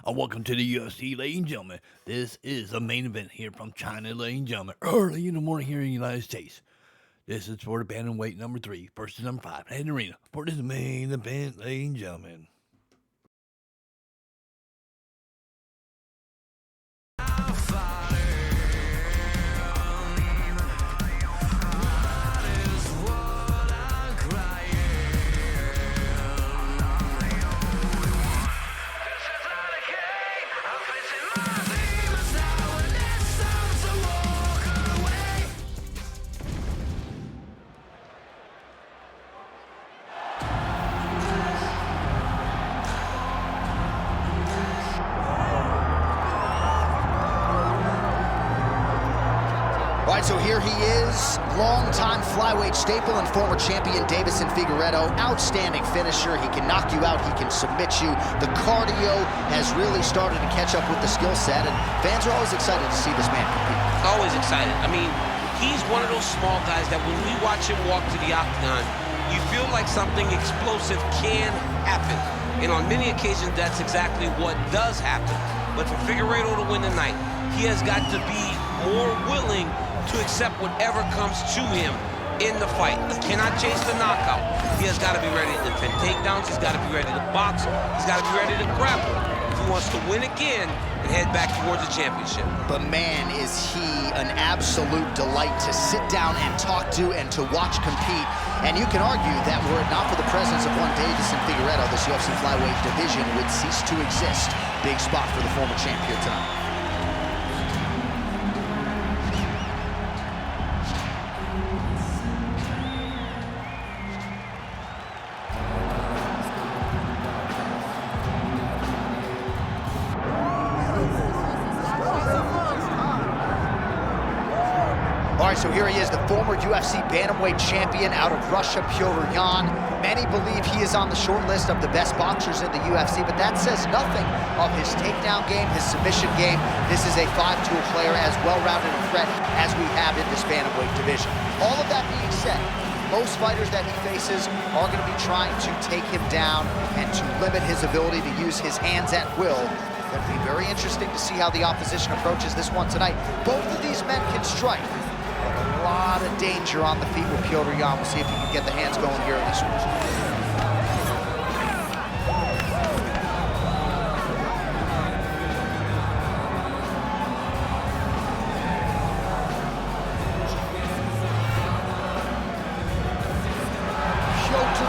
Welcome to the UFC, ladies and gentlemen. This is the main event here from China, ladies and gentlemen. Early in the morning here in the United States. This is for the Bantamweight number 3 versus number 5 in the arena for this main event, ladies and gentlemen. All right, so here he is, longtime flyweight staple and former champion Deiveson Figueiredo. Outstanding finisher. He can knock you out. He can submit you. The cardio has really started to catch up with the skill set, and fans are always excited to see this man compete. Always excited. I mean, he's one of those small guys that when we watch him walk to the octagon, you feel like something explosive can happen. And on many occasions, that's exactly what does happen. But for Figueiredo to win tonight, he has got to be more willing to accept whatever comes to him in the fight. He cannot chase the knockout. He has got to be ready to defend takedowns. He's got to be ready to box. He's got to be ready to grapple if he wants to win again and head back towards the championship. But man, is he an absolute delight to sit down and talk to and to watch compete. And you can argue that were it not for the presence of one Deiveson Figueiredo, this UFC flyweight division would cease to exist. Big spot for the former champ here tonight. All right, so here he is, the former UFC Bantamweight champion out of Russia, Petr. Many believe he is on the short list of the best boxers in the UFC, but that says nothing of his takedown game, his submission game. This is a five-tool player, as well-rounded a threat as we have in this Bantamweight division. All of that being said, most fighters that he faces are going to be trying to take him down and to limit his ability to use his hands at will. It'll be very interesting to see how the opposition approaches this one tonight. Both of these men can strike. A lot of danger on the feet with Petr. We'll see if he can get the hands going here in this one. Petr,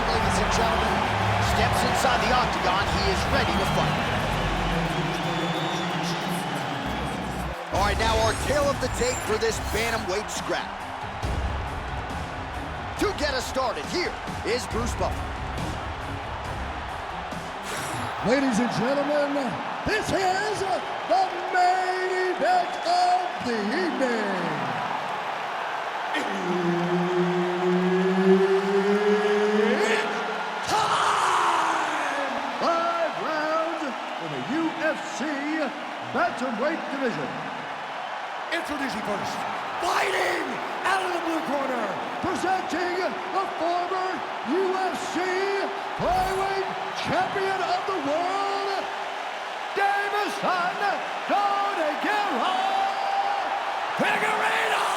ladies and gentlemen, steps inside the octagon. He is ready to fight. All right, now our tale of the tape for this bantamweight scrap. To get us started, here is Bruce Buffer. Ladies and gentlemen, this is the main event of the evening. It's time! 5 rounds in the UFC Bantamweight division. Introducing first, fighting out of the blue corner, presenting the former UFC flyweight champion of the world, Deiveson Figueiredo!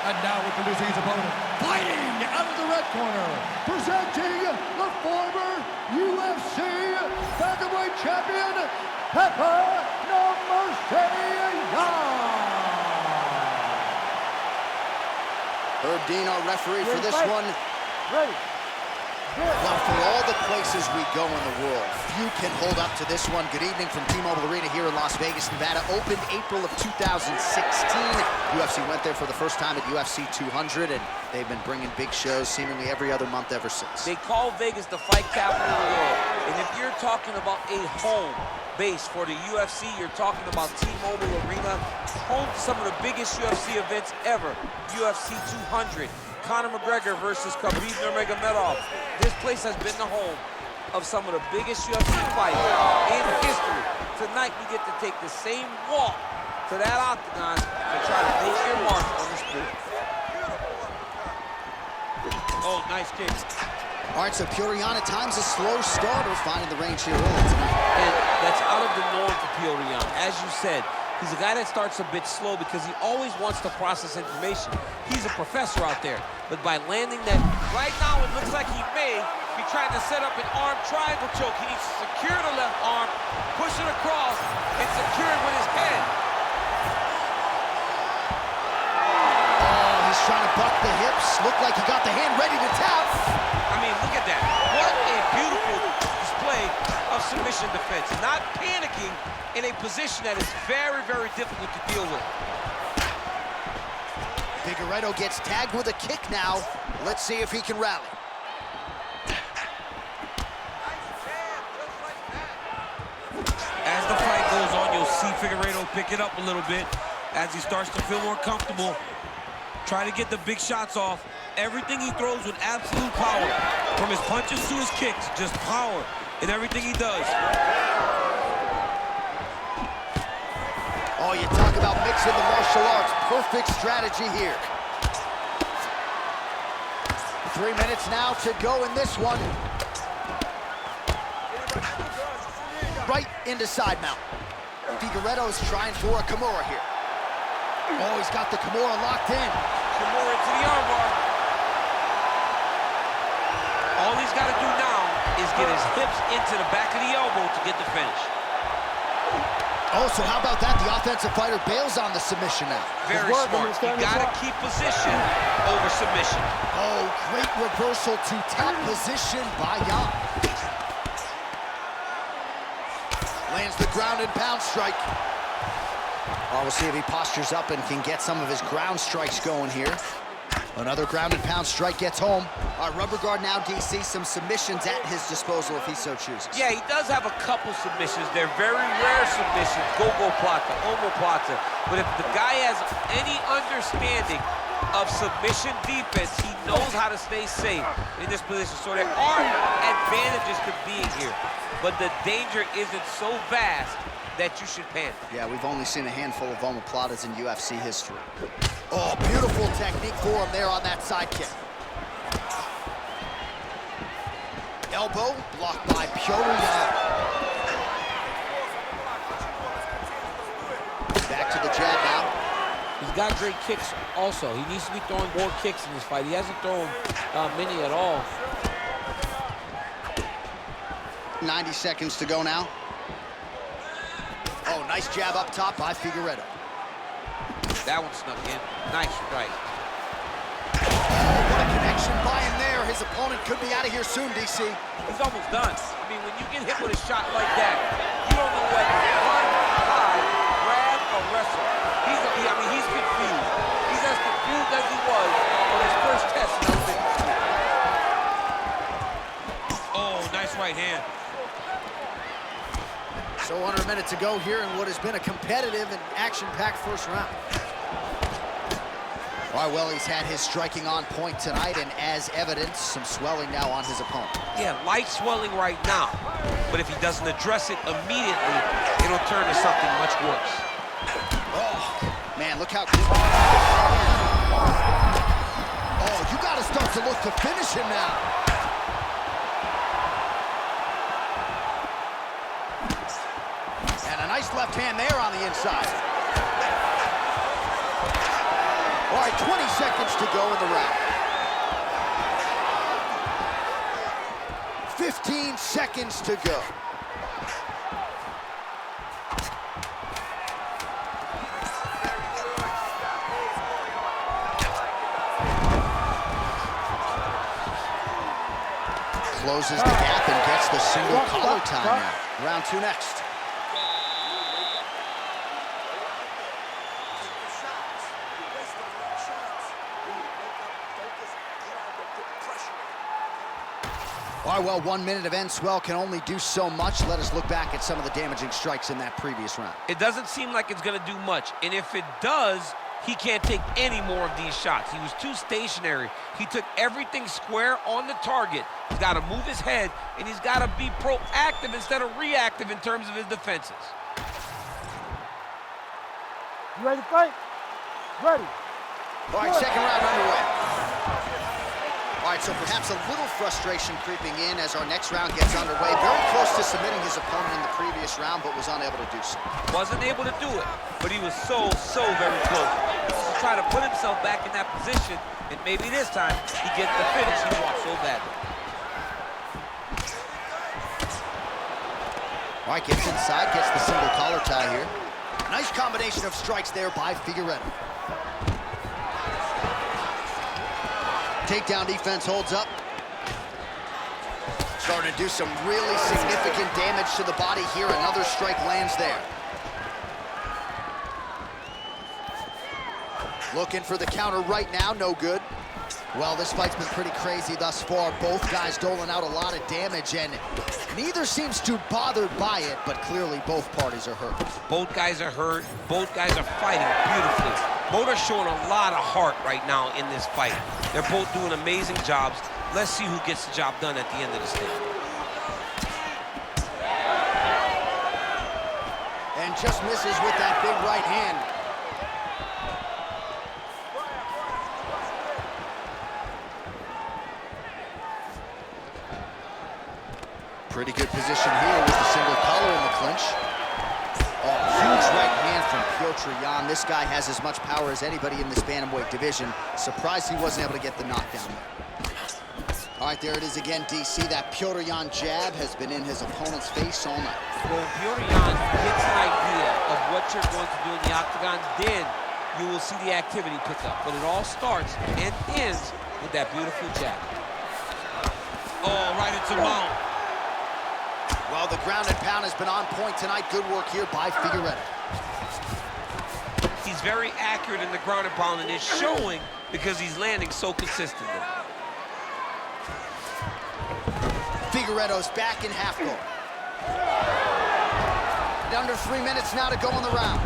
And now introducing his opponent, fighting out of the red corner, presenting the former UFC Bantamweight champion, Petr. Herb Dean, our referee for this one. Ready. Well, for all the places we go in the world, few can hold up to this one. Good evening from T-Mobile Arena here in Las Vegas, Nevada. Opened April of 2016. UFC went there for the first time at UFC 200, and they've been bringing big shows seemingly every other month ever since. They call Vegas the fight capital of the world. And if you're talking about a home base for the UFC, you're talking about T-Mobile Arena, home to some of the biggest UFC events ever. UFC 200. Conor McGregor versus Khabib Nurmagomedov. This place has been the home of some of the biggest UFC fights in history. Tonight, we get to take the same walk to that octagon and try to make your mark on the sport. Oh, nice kick. All right, so Petr at times a slow starter, finding the range here early tonight. And that's out of the norm for Petr. As you said, he's a guy that starts a bit slow because he always wants to process information. He's a professor out there. But by landing that, right now it looks like he may be trying to set up an arm triangle choke. He needs to secure the left arm, push it across, and secure it with his head. Oh, he's trying to buck the hips. Looked like he got the hand ready to tap. I mean, look at that. What a beautiful display of submission defense. Not panicking in a position that is very, very difficult to deal with. Figueiredo gets tagged with a kick now. Let's see if he can rally. As the fight goes on, you'll see Figueiredo pick it up a little bit as he starts to feel more comfortable. Try to get the big shots off. Everything he throws with absolute power. From his punches to his kicks, just power in everything he does. Oh, you talk about mixing the martial arts. Perfect strategy here. 3 minutes now to go in this one. Right into side mount. Figueiredo is trying for a Kimura here. Oh, he's got the Kimura locked in. Kimura into the armbar. All he's got to do now is get his hips into the back of the elbow to get the finish. Oh, so how about that? The offensive fighter bails on the submission now. Very smart. You got to keep position over submission. Oh, great reversal to top position by Yan. Lands the ground and pound strike. Oh, we'll see if he postures up and can get some of his ground strikes going here. Another ground and pound strike gets home. Rubber guard now, DC. Some submissions at his disposal if he so chooses. Yeah, he does have a couple submissions. They're very rare submissions. Go-go plata, omoplata. But if the guy has any understanding of submission defense, he knows how to stay safe in this position. So there are advantages to being here. But the danger isn't so vast that you should panic. Yeah, we've only seen a handful of omoplatas in UFC history. Oh, beautiful technique for him there on that side kick. Elbow blocked by Petr. Back to the jab now. He's got great kicks also. He needs to be throwing more kicks in this fight. He hasn't thrown many at all. 90 seconds to go now. Oh, nice jab up top by Figueiredo. That one snuck in. Nice strike. Oh, what a connection by him there. His opponent could be out of here soon, DC. He's almost done. I mean, when you get hit with a shot like that, you don't know whether to run, hide, grab, or wrestle. He's confused. He's as confused as he was on his first test in Olympics. Oh, nice right hand. So under a minute to go here in what has been a competitive and action-packed first round. All right, well, he's had his striking on point tonight, and as evidence, some swelling now on his opponent. Yeah, light swelling right now. But if he doesn't address it immediately, it'll turn to something much worse. Oh, man, look how... Oh, you got to start to look to finish him now. And a nice left hand there on the inside. All right, 20 seconds to go in the round. 15 seconds to go. Closes the gap and gets the single collar time now. Round two next. All right, well, 1 minute of end swell can only do so much. Let us look back at some of the damaging strikes in that previous round. It doesn't seem like it's going to do much. And if it does, he can't take any more of these shots. He was too stationary. He took everything square on the target. He's got to move his head, and he's got to be proactive instead of reactive in terms of his defenses. You ready to fight? Ready. All right, second round underway. All right, so perhaps a little frustration creeping in as our next round gets underway. Very close to submitting his opponent in the previous round, but was unable to do so. Wasn't able to do it, but he was so very close. He's trying to put himself back in that position, and maybe this time he gets the finish he wants so badly. All right, gets inside, gets the single collar tie here. Nice combination of strikes there by Figueiredo. Takedown defense holds up. Starting to do some really significant damage to the body here. Another strike lands there. Looking for the counter right now, no good. Well, this fight's been pretty crazy thus far. Both guys doling out a lot of damage, and neither seems too bothered by it, but clearly both parties are hurt. Both guys are hurt. Both guys are fighting beautifully. Both are showing a lot of heart right now in this fight. They're both doing amazing jobs. Let's see who gets the job done at the end of this thing. And just misses with that big right hand. Pretty good position here with the single collar in the clinch. Oh, huge right hand from Petr. This guy has as much power as anybody in this bantamweight division. Surprised he wasn't able to get the knockdown there. All right, there it is again, DC. That Petr jab has been in his opponent's face all night. When Petr gets an idea of what you're going to do in the octagon, then you will see the activity pick up. But it all starts and ends with that beautiful jab. Oh, right into mount. Well, the ground and pound has been on point tonight. Good work here by Figueiredo. He's very accurate in the ground and pound, and it's showing because he's landing so consistently. Figueiredo's back in half guard. Under 3 minutes now to go in the round.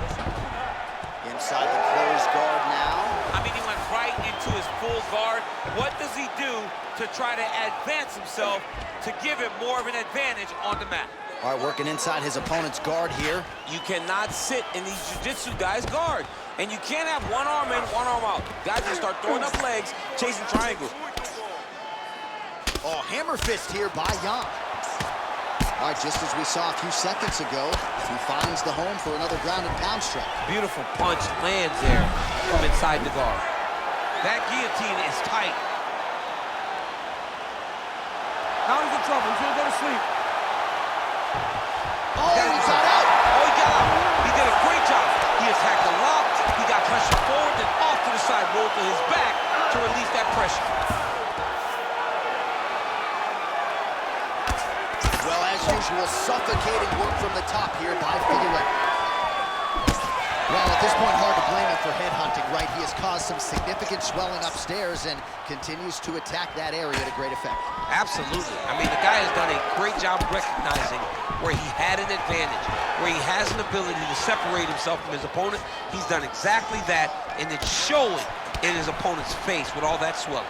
Inside the closed guard now. I mean, he went right into his full guard. What does he do to try to advance himself to give him more of an advantage on the mat? All right, working inside his opponent's guard here. You cannot sit in these jiu-jitsu guys' guard. And you can't have one arm in, one arm out. Guys will start throwing up legs, chasing triangles. Oh, hammer fist here by Yan. All right, just as we saw a few seconds ago, he finds the home for another ground and pound strike. Beautiful punch lands there from inside the guard. That guillotine is tight. Now he's in trouble. He's gonna go to sleep. Oh, he got out. Oh, he got out. He did a great job. He attacked the lock. He got pressure forward, then off to the side, rolled to his back to release that pressure. Well, as usual, suffocating work from the top here by Figueiredo. Well, at this point, hard to blame him for headhunting, right? He has caused some significant swelling upstairs and continues to attack that area to great effect. Absolutely. I mean, the guy has done a great job recognizing where he had an advantage, where he has an ability to separate himself from his opponent. He's done exactly that, and it's showing in his opponent's face with all that swelling.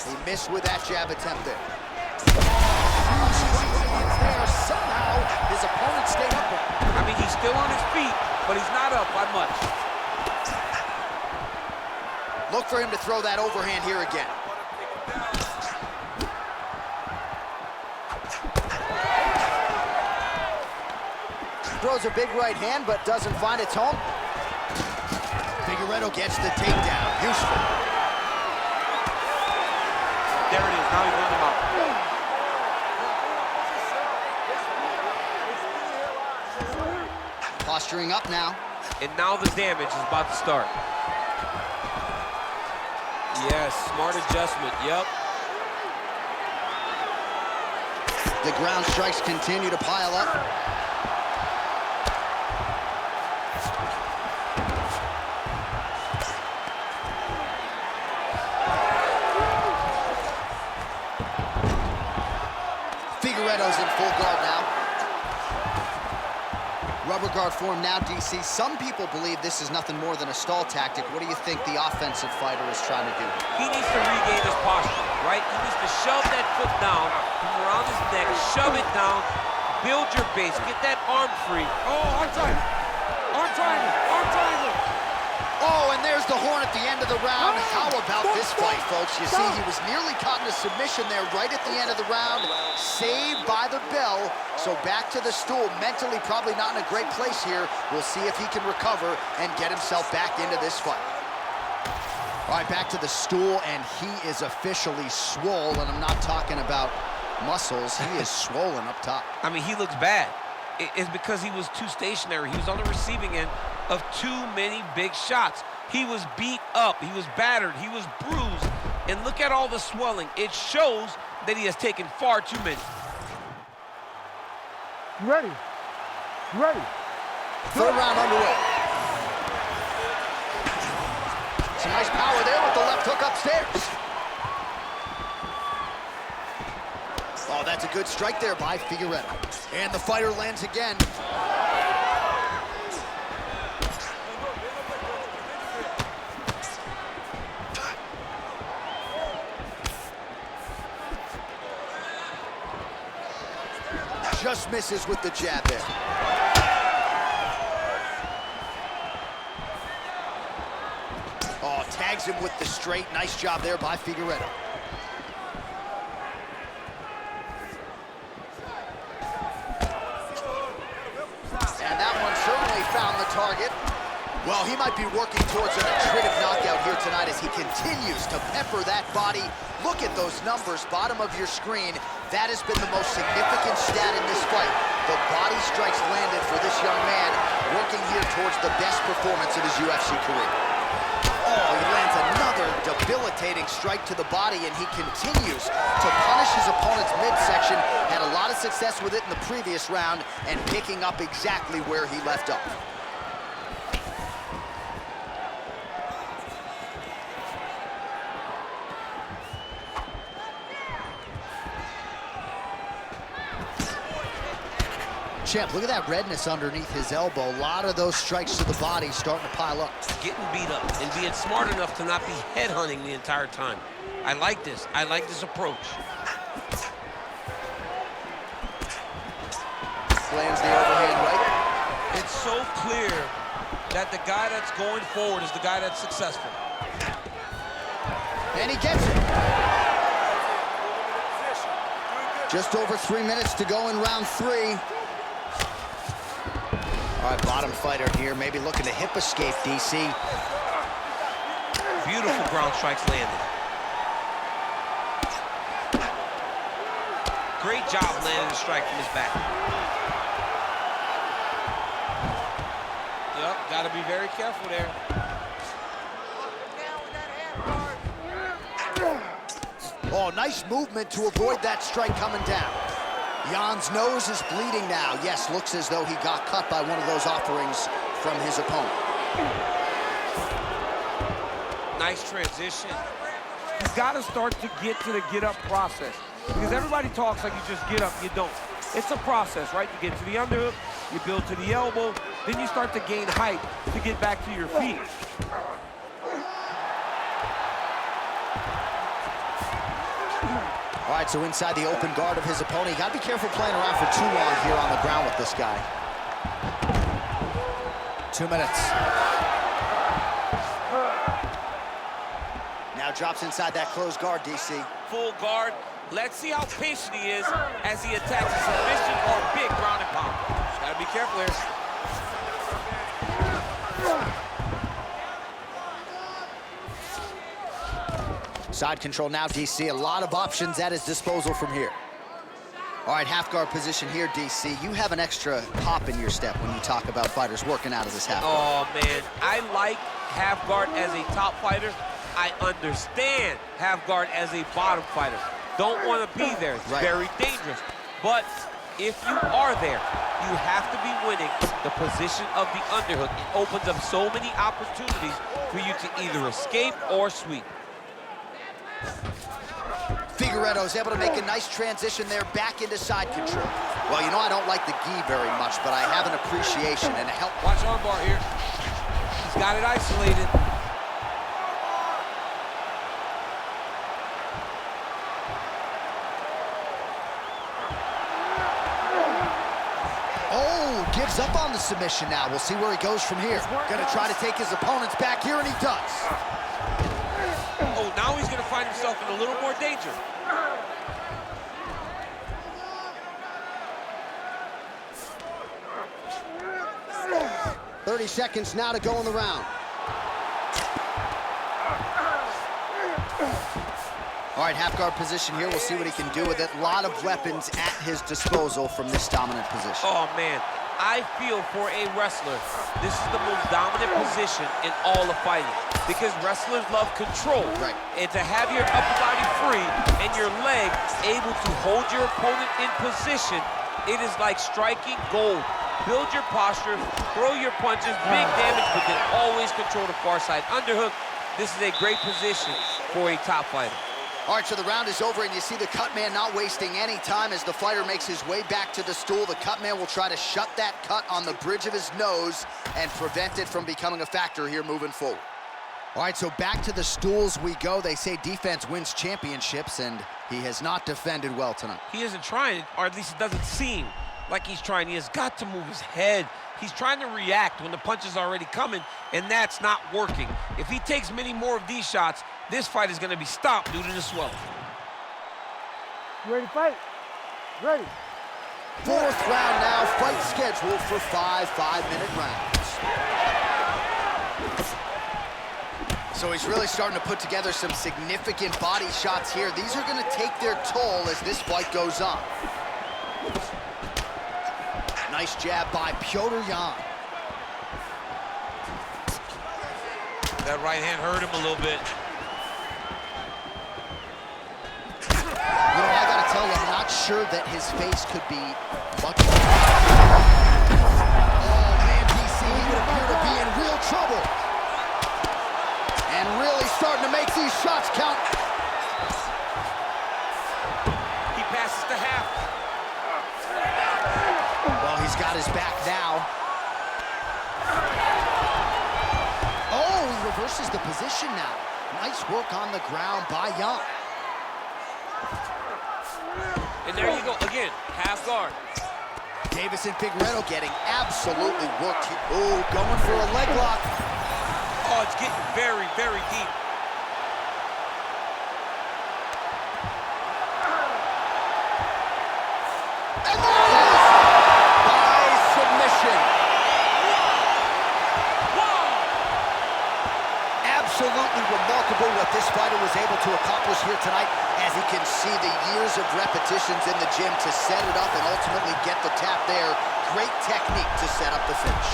He missed with that jab attempt there. There, somehow his opponent stayed up with him. I mean, he's still on his feet, but he's not up by much. Look for him to throw that overhand here again. Throws a big right hand, but doesn't find its home. Figueiredo gets the takedown. Useful. There it is. Now he won him out. Posturing up now. And now the damage is about to start. Yes, smart adjustment. Yep. The ground strikes continue to pile up. Figueiredo's in full guard now. Rubber guard form now, DC. Some people believe this is nothing more than a stall tactic. What do you think the offensive fighter is trying to do? He needs to regain his posture, right? He needs to shove that foot down from around his neck, shove it down, build your base, get that arm free. Oh, arm triangle. Arm triangle. Arm triangle. Oh, and there's the horn at the end of the round. How about this fight, folks? You see, he was nearly caught in a submission there right at the end of the round. Saved by the bell. So back to the stool. Mentally probably not in a great place here. We'll see if he can recover and get himself back into this fight. All right, back to the stool, and he is officially swole, and I'm not talking about muscles. He is swollen up top. I mean, he looks bad. It's because he was too stationary. He was on the receiving end of too many big shots. He was beat up, he was battered, he was bruised, and look at all the swelling. It shows that he has taken far too many. You ready? You ready? Third round underway. Some nice power there with the left hook upstairs. Oh, that's a good strike there by Figueiredo. And the fighter lands again. Just misses with the jab there. Oh, tags him with the straight. Nice job there by Figueiredo. And that one certainly found the target. Well, he might be working towards an attritive knockout here tonight as he continues to pepper that body. Look at those numbers, bottom of your screen. That has been the most significant stat in this fight. The body strikes landed for this young man, working here towards the best performance of his UFC career. Oh, he lands another debilitating strike to the body, and he continues to punish his opponent's midsection. Had a lot of success with it in the previous round, and picking up exactly where he left off. Champ, look at that redness underneath his elbow. A lot of those strikes to the body starting to pile up. Getting beat up and being smart enough to not be headhunting the entire time. I like this. I like this approach. Lands the overhand right. It's so clear that the guy that's going forward is the guy that's successful. And he gets it. Just over 3 minutes to go in round 3. All right, bottom fighter here, maybe looking to hip escape, DC. Beautiful ground strikes landed. Great job landing the strike from his back. Yep, gotta be very careful there. Oh, nice movement to avoid that strike coming down. Jan's nose is bleeding now. Yes, looks as though he got cut by one of those offerings from his opponent. Nice transition. You've got to start to get to the get-up process. Because everybody talks like you just get up, you don't. It's a process, right? You get to the underhook, you build to the elbow, then you start to gain height to get back to your feet. All right, so inside the open guard of his opponent. You got to be careful playing around for too long here on the ground with this guy. 2 minutes. Now drops inside that closed guard, DC. Full guard. Let's see how patient he is as he attacks a submission or big ground and pound. Just gotta be careful here. Side control now, DC. A lot of options at his disposal from here. All right, half guard position here, DC. You have an extra hop in your step when you talk about fighters working out of this half guard. Oh, man. I like half guard as a top fighter. I understand half guard as a bottom fighter. Don't want to be there. It's very dangerous. But if you are there, you have to be winning the position of the underhook. It opens up so many opportunities for you to either escape or sweep. Figueiredo is able to make a nice transition there back into side control. Well, you know I don't like the gi very much, but I have an appreciation and a help. Watch armbar here. He's got it isolated. Oh, gives up on the submission now. We'll see where he goes from here. Gonna try to take his opponents back here, and he does. Oh, now he's gonna find himself in a little more danger. 30 seconds now to go in the round. All right, half guard position here. We'll see what he can do with it. A lot of weapons at his disposal from this dominant position. Oh, man. I feel for a wrestler, this is the most dominant position in all of fighting because wrestlers love control. Right. And to have your upper body free and your leg able to hold your opponent in position, it is like striking gold. Build your posture, throw your punches, big damage, but then always control the far side underhook. This is a great position for a top fighter. All right, so the round is over, and you see the cut man not wasting any time as the fighter makes his way back to the stool. The cut man will try to shut that cut on the bridge of his nose and prevent it from becoming a factor here moving forward. All right, so back to the stools we go. They say defense wins championships, and he has not defended well tonight. He isn't trying, or at least it doesn't seem like he's trying. He has got to move his head. He's trying to react when the punch is already coming, and that's not working. If he takes many more of these shots, this fight is going to be stopped due to the swelling. You ready to fight? Ready. Fourth round now, fight scheduled for 5 5-minute rounds. So he's really starting to put together some significant body shots here. These are going to take their toll as this fight goes on. Nice jab by Petr. That right hand hurt him a little bit. You know, I gotta tell you, I'm not sure that his face could be much. Oh man, DC, he would appear to be in real trouble. And really starting to make these shots count. He passes to half. Well, he's got his back now. Oh, he reverses the position now. Nice work on the ground by Young. And there you go, again, half guard. Deiveson Figueiredo getting absolutely worked. Oh, going for a leg lock. Oh, it's getting very, very deep. And there it is! By submission. Absolutely remarkable what this fighter was able to accomplish here tonight, as he can see the years of repetitions in the gym to set it up and ultimately get the tap there. Great technique to set up the finish.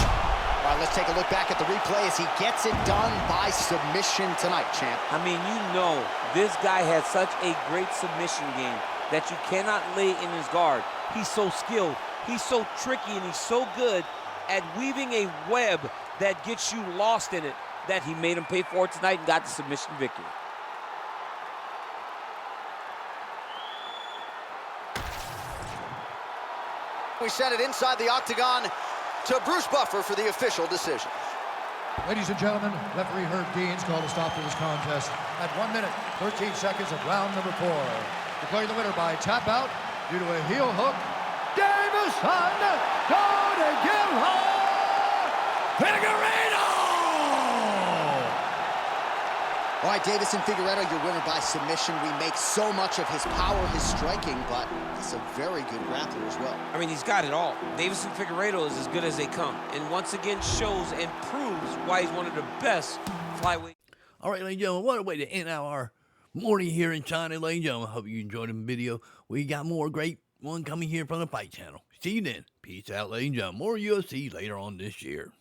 All right, let's take a look back at the replay as he gets it done by submission tonight, champ. I mean, you know, this guy has such a great submission game that you cannot lay in his guard. He's so skilled, he's so tricky, and he's so good at weaving a web that gets you lost in it that he made him pay for it tonight and got the submission victory. We send it inside the octagon to Bruce Buffer for the official decision. Ladies and gentlemen, referee Herb Dean's called a stop to this contest at 1 minute, 13 seconds of round number 4. Declaring the winner by tap out due to a heel hook, Deiveson Figueiredo! All right, Deiveson Figueiredo, your winner by submission. We make so much of his power, his striking, but he's a very good grappler as well. I mean, he's got it all. Deiveson Figueiredo is as good as they come, and once again shows and proves why he's one of the best flyweight. All right, ladies and gentlemen, what a way to end our morning here in China, ladies and gentlemen. Hope you enjoyed the video. We got more great one coming here from the Fight Channel. See you then. Peace out, ladies and gentlemen. More UFC later on this year.